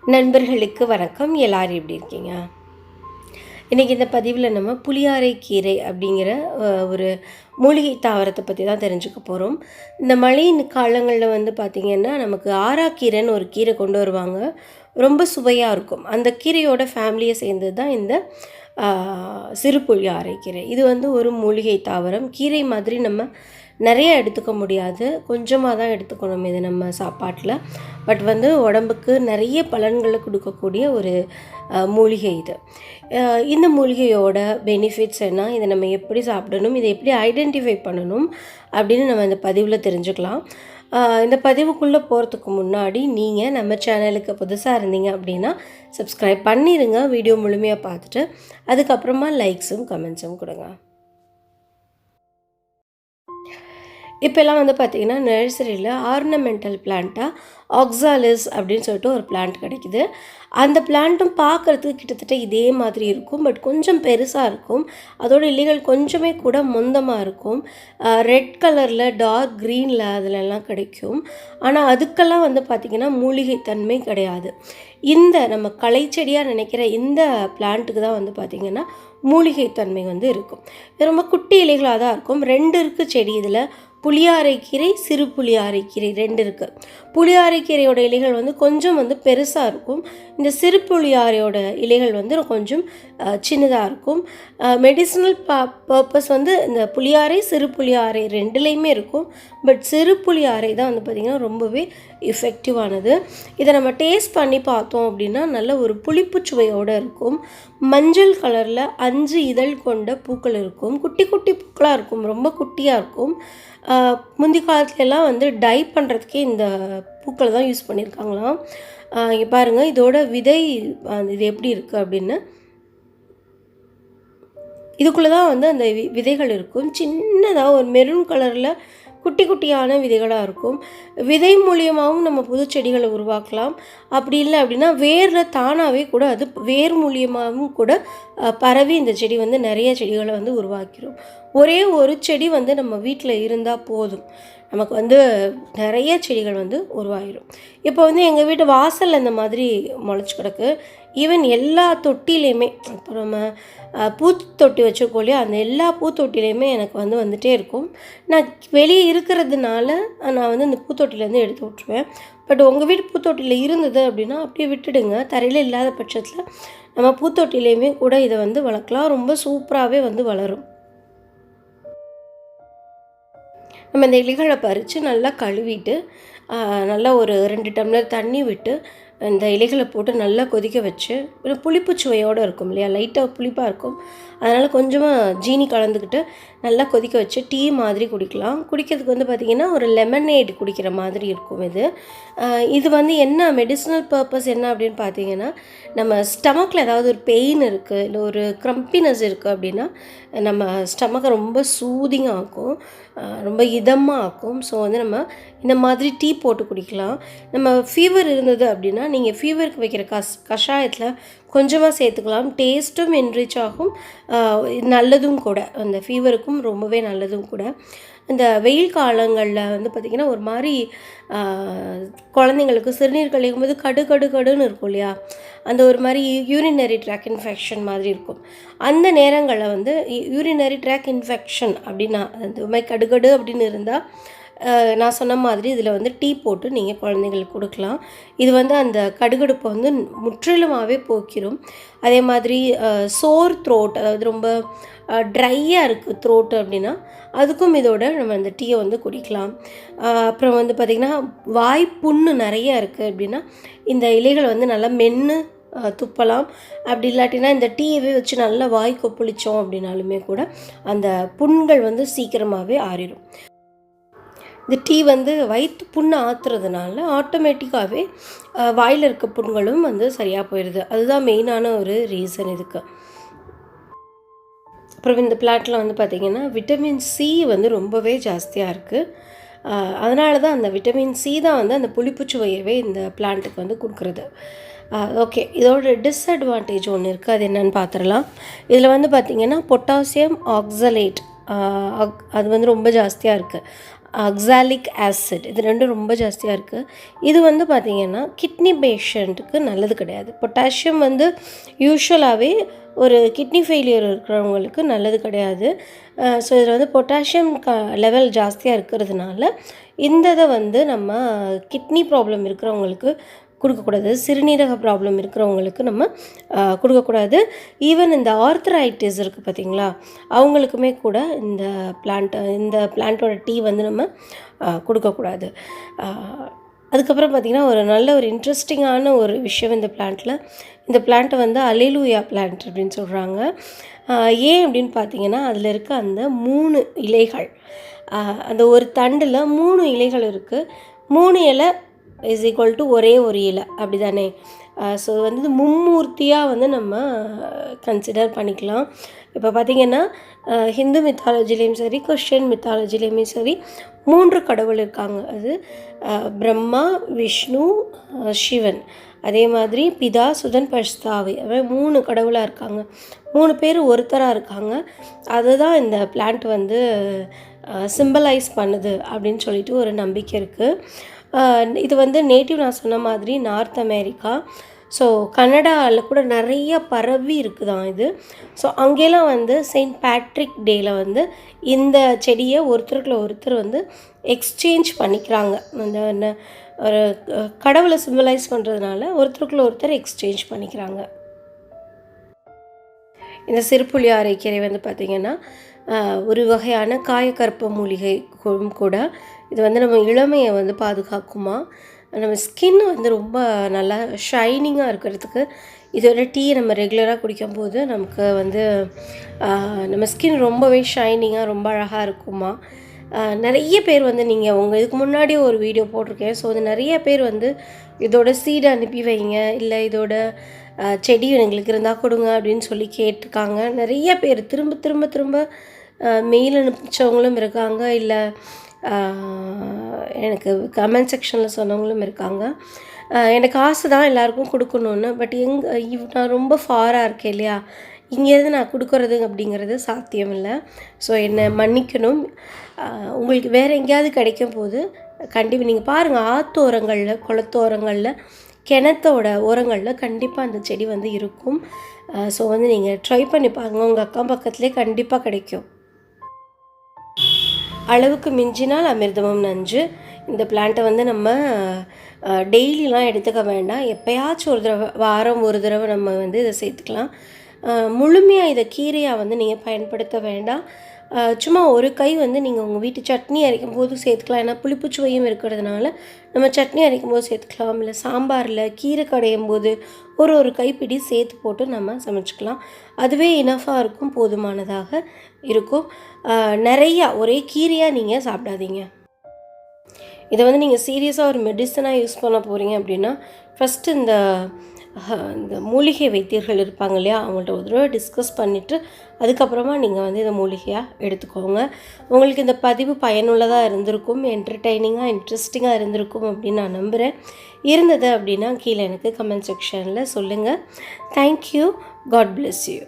நண்பர்களுக்கு வணக்கம். எல்லாரும் எப்படி இருக்கீங்க? இன்றைக்கி இந்த பதிவில் நம்ம புளியாரை கீரை அப்படிங்கிற ஒரு மூலிகை தாவரத்தை பற்றி தான் தெரிஞ்சுக்க போகிறோம். இந்த மழை காலங்களில் வந்து பார்த்திங்கன்னா நமக்கு ஆராக்கீரைன்னு ஒரு கீரை கொண்டு வருவாங்க. ரொம்ப சுவையாக இருக்கும். அந்த கீரையோட ஃபேமிலியை சேர்ந்தது தான் இந்த சிறு புளியாரை கீரை. இது வந்து ஒரு மூலிகை தாவரம். கீரை மாதிரி நம்ம நிறைய எடுத்துக்க முடியாது, கொஞ்சமாக தான் எடுத்துக்கணும் இது நம்ம சாப்பாட்டில். பட் வந்து உடம்புக்கு நிறைய பலன்களை கொடுக்கக்கூடிய ஒரு மூலிகை இது. இந்த மூலிகையோட பெனிஃபிட்ஸ் என்ன, இதை நம்ம எப்படி சாப்பிடணும், இதை எப்படி ஐடென்டிஃபை பண்ணணும் அப்படின்னு நம்ம இந்த பதிவில் தெரிஞ்சுக்கலாம். இந்த பதிவுக்குள்ளே போகிறதுக்கு முன்னாடி நீங்கள் நம்ம சேனலுக்கு புதுசாக இருந்தீங்க அப்படின்னா சப்ஸ்கிரைப் பண்ணிடுங்க. வீடியோ முழுமையாக பார்த்துட்டு அதுக்கப்புறமா லைக்ஸும் கமெண்ட்ஸும் கொடுங்க. இப்போல்லாம் வந்து பார்த்திங்கன்னா நர்சரியில் ஆர்னமெண்டல் பிளான்ட்டாக ஆக்ஸாலிஸ் அப்படின்னு சொல்லிட்டு ஒரு பிளான்ட் கிடைக்குது. அந்த பிளான்ட்டும் பார்க்குறதுக்கு கிட்டத்தட்ட இதே மாதிரி இருக்கும், பட் கொஞ்சம் பெருசாக இருக்கும். அதோட இலைகள் கொஞ்சமே கூட மொந்தமாக இருக்கும். ரெட் கலரில் டார்க் க்ரீனில் அதிலெல்லாம் கிடைக்கும். ஆனால் அதுக்கெல்லாம் வந்து பார்த்திங்கன்னா மூலிகை தன்மை கிடையாது. இந்த நம்ம களைச்செடியாக நினைக்கிற இந்த பிளான்ட்டுக்கு தான் வந்து பார்த்திங்கன்னா மூலிகை தன்மை வந்து இருக்கும். இது ரொம்ப குட்டி இலைகளாக தான் இருக்கும். 2 இருக்குது செடி. இதில் புளியாரை கீரை, சிறு புளியாரை கீரை 2 இருக்குது. புளியாரை கீரையோட இலைகள் வந்து கொஞ்சம் வந்து பெருசாக இருக்கும். இந்த சிறு புளியாரையோட இலைகள் வந்து கொஞ்சம் சின்னதாக இருக்கும். மெடிசினல் பர்பஸ் வந்து இந்த புளியாரை சிறு புளியாரை 2லேயுமே இருக்கும். பட் சிறு புளியாரை தான் வந்து பார்த்திங்கன்னா ரொம்பவே எஃபெக்டிவானது. இதை நம்ம டேஸ்ட் பண்ணி பார்த்தோம் அப்படின்னா நல்ல ஒரு புளிப்பு சுவையோடு இருக்கும். மஞ்சள் கலரில் 5 இதழ் கொண்ட பூக்கள் இருக்கும். குட்டி குட்டி பூக்களாக இருக்கும், ரொம்ப குட்டியாக இருக்கும். முந்தி காலத்துலலாம் வந்து டை பண்ணுறதுக்கே இந்த பூக்களை தான் யூஸ் பண்ணியிருக்காங்களாம். இங்கே பாருங்கள், இதோட விதை இது எப்படி இருக்குது அப்படின்னு. இதுக்குள்ளே தான் வந்து அந்த விதைகள் இருக்கும். சின்னதாக ஒரு மெரூன் கலரில் குட்டி குட்டியான விதைகளாக இருக்கும். விதை மூலியமாகவும் நம்ம புது செடிகளை உருவாக்கலாம். அப்படி இல்லை அப்படின்னா வேரில் தானாகவே கூட அது வேர் மூலியமாகவும் கூட பரவி இந்த செடி வந்து நிறைய செடிகளை வந்து உருவாக்கிடும். ஒரே ஒரு செடி வந்து நம்ம வீட்டில் இருந்தால் போதும், நமக்கு வந்து நிறைய செடிகள் வந்து உருவாகிடும். இப்போ வந்து எங்கள் வீட்டு வாசலில் இந்த மாதிரி முளைச்சி கிடக்கு. ஈவன் எல்லா தொட்டிலையுமே, இப்போ நம்ம பூத்தொட்டி வச்சுருக்கோம் இல்லையா, அந்த எல்லா பூத்தொட்டிலையுமே எனக்கு வந்து வந்துகிட்டே இருக்கும். நான் வெளியே இருக்கிறதுனால நான் வந்து இந்த பூத்தொட்டிலேருந்து எடுத்து விட்ருவேன். பட் உங்கள் வீட்டு பூத்தொட்டியில் இருந்தது அப்படின்னா அப்படியே விட்டுடுங்க. தரையில் இல்லாத பட்சத்தில் நம்ம பூத்தொட்டிலையுமே கூட இதை வந்து வளர்க்கலாம். ரொம்ப சூப்பராகவே வந்து வளரும். நம்ம இந்த இலைகளை பறித்து நல்லா கழுவிட்டு நல்லா ஒரு 2 டம்ளர் தண்ணி விட்டு இந்த இலைகளை போட்டு நல்லா கொதிக்க வச்சு, புளிப்பு சுவையோடு இருக்கும் இல்லையா, லைட்டாக புளிப்பாக இருக்கும். அதனால் கொஞ்சமாக ஜீனி கலந்துக்கிட்டு நல்லா கொதிக்க வச்சு டீ மாதிரி குடிக்கலாம். குடிக்கிறதுக்கு வந்து பார்த்திங்கன்னா ஒரு லெமனேட் குடிக்கிற மாதிரி இருக்கும். இது வந்து என்ன மெடிசினல் பர்பஸ் என்ன அப்படின்னு பார்த்தீங்கன்னா, நம்ம ஸ்டமக்கில் ஏதாவது ஒரு பெயின் இருக்குது, இல்லை ஒரு க்ரம்பினஸ் இருக்குது அப்படின்னா நம்ம ஸ்டமக்கை ரொம்ப சூதிங்காக ஆக்கும், ரொம்ப இதமாக ஆக்கும். ஸோ வந்து நம்ம இந்த மாதிரி டீ போட்டு குடிக்கலாம். நம்ம ஃபீவர் இருந்தது அப்படின்னா நீங்கள் ஃபீவருக்கு வைக்கிற கஷாயத்தில் கொஞ்சமாக சேர்த்துக்கலாம். டேஸ்ட்டும் என்ரிச் ஆகும், நல்லதும் கூட, அந்த ஃபீவருக்கும் ரொம்பவே நல்லதும் கூட. இந்த வெயில் காலங்களில் வந்து பார்த்திங்கன்னா ஒரு மாதிரி குழந்தைங்களுக்கு சிறுநீர் கழிக்கும்போது கடுன்னு இருக்கும் இல்லையா, அந்த ஒரு மாதிரி யூரினரி ட்ராக் இன்ஃபெக்ஷன் மாதிரி இருக்கும். அந்த நேரங்களில் வந்து யூரினரி ட்ராக் இன்ஃபெக்ஷன் அப்படின்னா அந்த மாதிரி கடுகடு அப்படின்னு இருந்தால் நான் சொன்ன மாதிரி இதில் வந்து டீ போட்டு நீங்கள் குழந்தைங்களுக்கு கொடுக்கலாம். இது வந்து அந்த கடுகடுப்பை வந்து முற்றிலுமாகவே போக்கிடும். அதே மாதிரி சோர் த்ரோட், அதாவது ரொம்ப ட்ரையாக இருக்குது த்ரோட்டு அப்படின்னா அதுக்கும் இதோட நம்ம அந்த டீயை வந்து குடிக்கலாம். அப்புறம் வந்து பார்த்திங்கன்னா வாய் புண்ணு நிறையா இருக்குது அப்படின்னா இந்த இலைகளை வந்து நல்லா மென்று துப்பலாம். அப்படி இல்லாட்டினா இந்த டீயவே வச்சு நல்லா வாய் கொப்பளித்தோம் அப்படின்னாலுமே கூட அந்த புண்கள் வந்து சீக்கிரமாகவே ஆறிடும். இந்த டீ வந்து வயிற்று புண்ணை ஆற்றுறதுனால ஆட்டோமேட்டிக்காகவே வாயில் இருக்க புண்களும் வந்து சரியாக போயிடுது. அதுதான் மெயினான ஒரு ரீசன் இதுக்கு. அப்புறம் இந்த பிளான்ட்டில் வந்து பார்த்திங்கன்னா விட்டமின் சி வந்து ரொம்பவே ஜாஸ்தியாக இருக்குது. அதனால தான் அந்த விட்டமின் சி தான் வந்து அந்த புளிப்புச்சுவையவே இந்த பிளான்ட்டுக்கு வந்து கொடுக்குறது. ஓகே, இதோட டிஸ்அட்வான்டேஜ் ஒன்று இருக்குது, அது என்னென்னு பார்த்துடலாம். இதில் வந்து பார்த்திங்கன்னா பொட்டாசியம் ஆக்சலேட் அது வந்து ரொம்ப ஜாஸ்தியாக இருக்குது. ஆக்சாலிக் ஆசிட், இது ரெண்டும் ரொம்ப ஜாஸ்தியாக இருக்குது. இது வந்து பார்த்திங்கன்னா கிட்னி பேஷண்ட்டுக்கு நல்லது கிடையாது. பொட்டாசியம் வந்து யூஷுவலாகவே ஒரு கிட்னி ஃபெயிலியர் இருக்கிறவங்களுக்கு நல்லது கிடையாது. ஸோ இதில் வந்து பொட்டாசியம் லெவல் ஜாஸ்தியாக இருக்கிறதுனால இந்த இதை வந்து நம்ம கிட்னி ப்ராப்ளம் இருக்கிறவங்களுக்கு கொடுக்கக்கூடாது. சிறுநீரக ப்ராப்ளம் இருக்கிறவங்களுக்கு நம்ம கொடுக்கக்கூடாது. ஈவன் இந்த ஆர்த்ரைட்டிஸ் இருக்குது பார்த்திங்களா, அவங்களுக்குமே கூட இந்த பிளான்ட்டோட டீ வந்து நம்ம கொடுக்கக்கூடாது. அதுக்கப்புறம் பார்த்திங்கன்னா ஒரு நல்ல ஒரு இன்ட்ரெஸ்டிங்கான ஒரு விஷயம் இந்த பிளான்ட்டை வந்து அல்லேலூயா பிளான்ட் அப்படின்னு சொல்கிறாங்க. ஏன் அப்படின்னு பார்த்திங்கன்னா அதில் இருக்க அந்த 3 இலைகள், அந்த ஒரு தண்டில் 3 இலைகள் இருக்குது. 3 இலை இஸ் ஈக்குவல் டு ஒரே ஒரு இலை, அப்படி தானே? ஸோ வந்து மும்மூர்த்தியாக வந்து நம்ம கன்சிடர் பண்ணிக்கலாம். இப்போ பார்த்திங்கன்னா ஹிந்து மித்தாலஜிலேயும் சரி, கிறிஸ்டியன் மித்தாலஜிலேயுமே சரி 3 கடவுள் இருக்காங்க. அது பிரம்மா, விஷ்ணு, சிவன். அதே மாதிரி பிதா, சுதன், பரிசுத்தாவி, 3 கடவுளாக இருக்காங்க. 3 பேர் ஒருத்தராக இருக்காங்க. அதுதான் இந்த பிளான்ட் வந்து சிம்பலைஸ் பண்ணுது அப்படின்னு சொல்லிட்டு ஒரு நம்பிக்கை இருக்குது. இது வந்து நேட்டிவ் நான் சொன்ன மாதிரி நார்த் அமெரிக்கா, ஸோ கனடாவில் கூட நிறைய பரவி இருக்குதான் இது. ஸோ அங்கெல்லாம் வந்து செயின்ட் பேட்ரிக் டேயில் வந்து இந்த செடியை ஒருத்தருக்குள்ள ஒருத்தர் வந்து எக்ஸ்சேஞ்ச் பண்ணிக்கிறாங்க. அந்த ஒரு கடவுளை சிம்பலைஸ் பண்ணுறதுனால ஒருத்தருக்குள்ள ஒருத்தர் எக்ஸ்சேஞ்ச் பண்ணிக்கிறாங்க. இந்த சிறுபுளியாரை கீரை வந்து பார்த்திங்கன்னா ஒரு வகையான காயக்கற்ப மூலிகை கூட. இது வந்து நம்ம இளமையை வந்து பாதுகாக்குமா, நம்ம ஸ்கின் வந்து ரொம்ப நல்லா ஷைனிங்காக இருக்கிறதுக்கு இதோட டீ நம்ம ரெகுலராக குடிக்கும்போது நமக்கு வந்து நம்ம ஸ்கின் ரொம்பவே ஷைனிங்காக ரொம்ப அழகாக இருக்குமா. நிறைய பேர் வந்து நீங்கள் இதுக்கு முன்னாடி ஒரு வீடியோ போட்டிருக்கேன். ஸோ அது நிறைய பேர் வந்து இதோட சீடை அனுப்பி வைங்க, இல்லை இதோட செடி எங்களுக்கு இருந்தால் கொடுங்க அப்படின்னு சொல்லி கேட்டிருக்காங்க. நிறைய பேர் திரும்ப திரும்ப திரும்ப மெயில் அனுப்பிச்சவங்களும் இருக்காங்க, இல்லை எனக்கு கமெண்ட் செக்ஷனில் சொன்னவங்களும் இருக்காங்க. எனக்கு ஆசை தான் எல்லாருக்கும் கொடுக்கணுன்னு. பட் நான் ரொம்ப ஃபாராக இருக்கேன் இல்லையா, இங்கேருந்து நான் கொடுக்குறது அப்படிங்கிறது சாத்தியம் இல்லை. ஸோ என்னை மன்னிக்கணும். உங்களுக்கு வேறு எங்கேயாவது கிடைக்கும் போது கண்டிப்பாக நீங்கள் பாருங்கள், ஆற்றோரங்களில், குளத்தோரங்களில், கிணத்தோட ஓரங்களில் கண்டிப்பாக அந்த செடி வந்து இருக்கும். ஸோ வந்து நீங்கள் ட்ரை பண்ணி பாருங்கள், உங்கள் அக்கம் பக்கத்துலேயே கண்டிப்பாக கிடைக்கும். அளவுக்கு மிஞ்சினால் அமிர்தமும் நஞ்சு. இந்த பிளான்ட்டை வந்து நம்ம டெய்லிலாம் எடுத்துக்க வேண்டாம். எப்போயாச்சும் வாரம் ஒரு தடவை நம்ம வந்து இதை சேர்த்துக்கலாம். முழுமையாக இதை கீரையாக வந்து நீங்கள் பயன்படுத்த வேண்டாம். சும்மா ஒரு கை வந்து நீங்கள் உங்கள் வீட்டு சட்னி அரைக்கும் போது சேர்த்துக்கலாம். ஏன்னா புளிப்புச்சுவையும் இருக்கிறதுனால நம்ம சட்னி அரைக்கும் போது சேர்த்துக்கலாம். இல்லை சாம்பாரில் கீரை கடையும் போது ஒரு கைப்பிடி சேர்த்து போட்டு நம்ம சமைச்சிக்கலாம். அதுவே இனஃபாக இருக்கும், போதுமானதாக இருக்கும். நிறையா ஒரே கீரையாக நீங்கள் சாப்பிடாதீங்க. இதை வந்து நீங்கள் சீரியஸாக ஒரு மெடிசனாக யூஸ் பண்ண போகிறீங்க அப்படின்னா ஃபஸ்ட்டு இந்த மூலிகை வைத்தியர்கள் இருப்பாங்க இல்லையா, அவங்கள்ட்ட ஒரு தடவை டிஸ்கஸ் பண்ணிவிட்டு அதுக்கப்புறமா நீங்கள் வந்து இதை மூலிகையாக எடுத்துக்கோங்க. உங்களுக்கு இந்த பதிவு பயனுள்ளதாக இருந்திருக்கும், என்டர்டெய்னிங்காக இன்ட்ரெஸ்டிங்காக இருந்திருக்கும் அப்படின்னு நான் நம்புகிறேன். இருந்தது அப்படின்னா கீழே எனக்கு கமெண்ட் செக்ஷனில் சொல்லுங்கள். தேங்க்யூ. God bless you.